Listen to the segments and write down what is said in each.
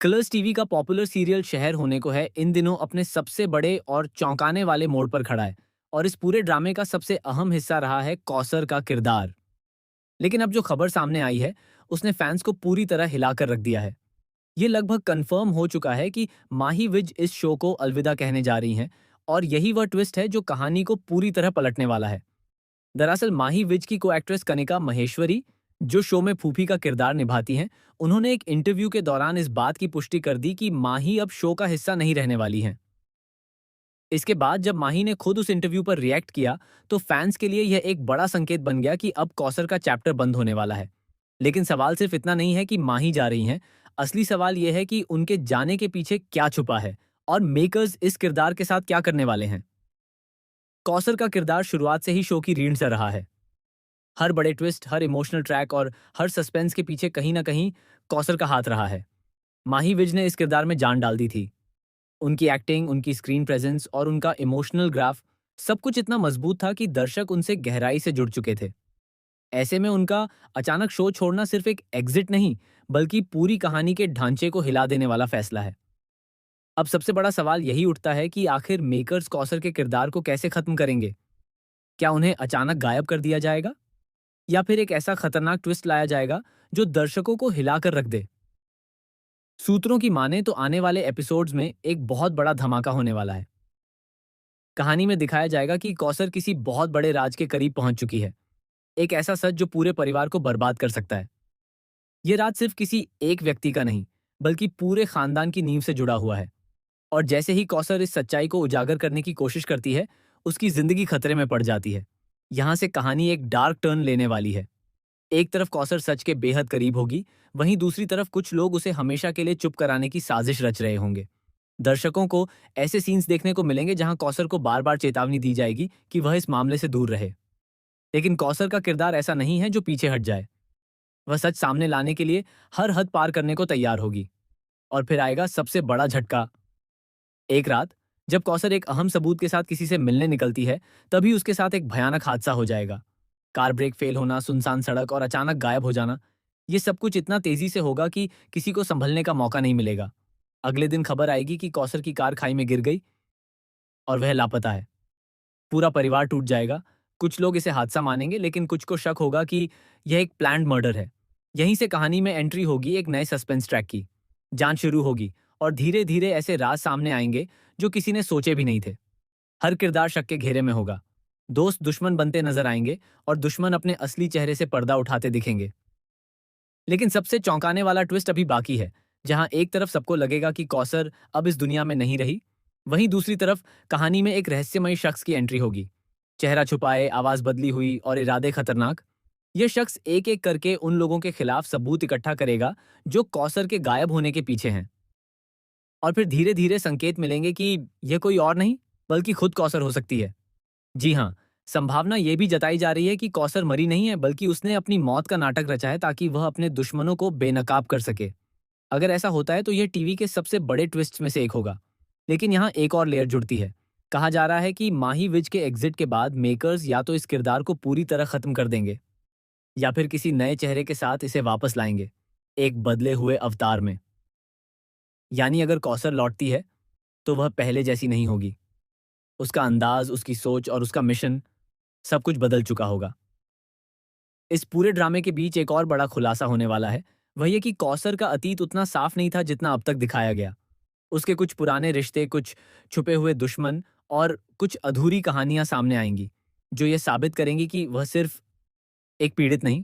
Colors TV का popular serial शहर होने को है इन दिनों अपने सबसे बड़े और चौंकाने वाले मोड़ पर खड़ा है। और इस पूरे ड्रामे का सबसे अहम हिस्सा रहा है कौसर का किरदार। लेकिन अब जो खबर सामने आई है उसने फैंस को पूरी तरह हिलाकर रख दिया है। ये लगभग कंफर्म हो चुका है कि माही विज इस शो को अलविदा कहने जा रही हैं। और यही वह ट्विस्ट है जो कहानी को पूरी तरह पलटने वाला है। दरअसल माही विज की को एक्ट्रेस कनिका महेश्वरी, जो शो में फूफी का किरदार निभाती हैं, उन्होंने एक इंटरव्यू के दौरान इस बात की पुष्टि कर दी कि माही अब शो का हिस्सा नहीं रहने वाली हैं। इसके बाद जब माही ने खुद उस इंटरव्यू पर रिएक्ट किया, तो फैंस के लिए यह एक बड़ा संकेत बन गया कि अब कौसर का चैप्टर बंद होने वाला है। लेकिन सवाल सिर्फ इतना नहीं है कि माही जा रही हैं, असली सवाल यह है कि उनके जाने के पीछे क्या छुपा है और मेकर्स इस किरदार के साथ क्या करने वाले हैं। कौसर का किरदार शुरुआत से ही शो की रीढ़ से रहा है। हर बड़े ट्विस्ट, हर इमोशनल ट्रैक और हर सस्पेंस के पीछे कहीं ना कहीं कौसर का हाथ रहा है। माही विज ने इस किरदार में जान डाल दी थी। उनकी एक्टिंग, उनकी स्क्रीन प्रेजेंस और उनका इमोशनल ग्राफ, सब कुछ इतना मजबूत था कि दर्शक उनसे गहराई से जुड़ चुके थे। ऐसे में उनका अचानक शो छोड़ना सिर्फ एक एग्जिट नहीं, बल्कि पूरी कहानी के ढांचे को हिला देने वाला फैसला है। अब सबसे बड़ा सवाल यही उठता है कि आखिर मेकर्स कौसर के किरदार को कैसे खत्म करेंगे। क्या उन्हें अचानक गायब कर दिया जाएगा, या फिर एक ऐसा खतरनाक ट्विस्ट लाया जाएगा जो दर्शकों को हिलाकर रख दे। सूत्रों की माने तो आने वाले एपिसोड्स में एक बहुत बड़ा धमाका होने वाला है। कहानी में दिखाया जाएगा कि कौसर किसी बहुत बड़े राज के करीब पहुंच चुकी है। एक ऐसा सच जो पूरे परिवार को बर्बाद कर सकता है। यह राज सिर्फ किसी एक व्यक्ति का नहीं, बल्कि पूरे खानदान की नींव से जुड़ा हुआ है। और जैसे ही कौसर इस सच्चाई को उजागर करने की कोशिश करती है, उसकी जिंदगी खतरे में पड़ जाती है। यहां से कहानी एक डार्क टर्न लेने वाली है। एक तरफ कौसर सच के बेहद करीब होगी, वहीं दूसरी तरफ कुछ लोग उसे हमेशा के लिए चुप कराने की साजिश रच रहे होंगे। दर्शकों को ऐसे सीन्स देखने को मिलेंगे जहां कौसर को बार बार चेतावनी दी जाएगी कि वह इस मामले से दूर रहे। लेकिन कौसर का किरदार ऐसा नहीं है जो पीछे हट जाए। वह सच सामने लाने के लिए हर हद पार करने को तैयार होगी। और फिर आएगा सबसे बड़ा झटका। एक रात जब कौसर एक अहम सबूत के साथ किसी से मिलने निकलती है, तभी उसके साथ एक भयानक हादसा हो जाएगा। कार ब्रेक फेल होना, सुनसान सड़क और अचानक गायब हो जाना, ये सब कुछ इतना तेजी से होगा कि किसी को संभलने का मौका नहीं मिलेगा। अगले दिन खबर आएगी कि कौसर की कार खाई में गिर गई और वह लापता है। पूरा परिवार टूट जाएगा। कुछ लोग इसे हादसा मानेंगे, लेकिन कुछ को शक होगा कि यह एक प्लान्ड मर्डर है। यहीं से कहानी में एंट्री होगी एक नए सस्पेंस ट्रैक की। जांच शुरू होगी और धीरे धीरे ऐसे राज सामने आएंगे जो किसी ने सोचे भी नहीं थे। हर किरदार शक के घेरे में होगा। दोस्त दुश्मन बनते नजर आएंगे और दुश्मन अपने असली चेहरे से पर्दा उठाते दिखेंगे। लेकिन सबसे चौंकाने वाला ट्विस्ट अभी बाकी है, जहां एक तरफ सबको लगेगा कि कौसर अब इस दुनिया में नहीं रही, वहीं दूसरी तरफ कहानी में एक रहस्यमयी शख्स की एंट्री होगी। चेहरा छुपाए, आवाज बदली हुई और इरादे खतरनाक। यह शख्स एक एक करके उन लोगों के खिलाफ सबूत इकट्ठा करेगा जो कौसर के गायब होने के पीछे हैं। और फिर धीरे धीरे संकेत मिलेंगे कि यह कोई और नहीं, बल्कि खुद कौसर हो सकती है। जी हाँ, संभावना ये भी जताई जा रही है कि कौसर मरी नहीं है, बल्कि उसने अपनी मौत का नाटक रचा है ताकि वह अपने दुश्मनों को बेनकाब कर सके। अगर ऐसा होता है तो यह टीवी के सबसे बड़े ट्विस्ट में से एक होगा। लेकिन यहाँ एक और लेयर जुड़ती है। कहा जा रहा है कि माही विज के एग्जिट के बाद मेकर्स या तो इस किरदार को पूरी तरह खत्म कर देंगे, या फिर किसी नए चेहरे के साथ इसे वापस लाएंगे, एक बदले हुए अवतार में। यानी अगर कौसर लौटती है तो वह पहले जैसी नहीं होगी। उसका अंदाज, उसकी सोच और उसका मिशन, सब कुछ बदल चुका होगा। इस पूरे ड्रामे के बीच एक और बड़ा खुलासा होने वाला है। वह ये कि कौसर का अतीत उतना साफ नहीं था जितना अब तक दिखाया गया। उसके कुछ पुराने रिश्ते, कुछ छुपे हुए दुश्मन और कुछ अधूरी कहानियां सामने आएंगी, जो ये साबित करेंगी कि वह सिर्फ एक पीड़ित नहीं,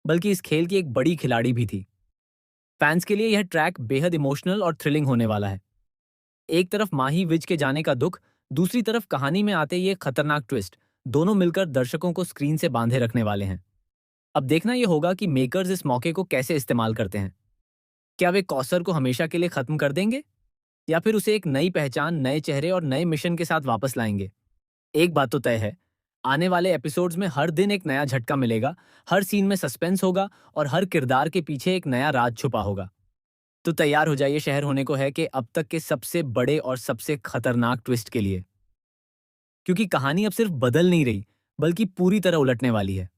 बल्कि इस खेल की एक बड़ी खिलाड़ी भी थी। फैंस के लिए यह ट्रैक बेहद इमोशनल और थ्रिलिंग होने वाला है। एक तरफ माही विज के जाने का दुख, दूसरी तरफ कहानी में आते ये खतरनाक ट्विस्ट, दोनों मिलकर दर्शकों को स्क्रीन से बांधे रखने वाले हैं। अब देखना यह होगा कि मेकर्स इस मौके को कैसे इस्तेमाल करते हैं। क्या वे कौसर को हमेशा के लिए खत्म कर देंगे, या फिर उसे एक नई पहचान, नए चेहरे और नए मिशन के साथ वापस लाएंगे। एक बात तो तय है, आने वाले एपिसोड्स में हर दिन एक नया झटका मिलेगा, हर सीन में सस्पेंस होगा और हर किरदार के पीछे एक नया राज छुपा होगा। तो तैयार हो जाइए शहर होने को है कि अब तक के सबसे बड़े और सबसे खतरनाक ट्विस्ट के लिए। क्योंकि कहानी अब सिर्फ बदल नहीं रही, बल्कि पूरी तरह उलटने वाली है।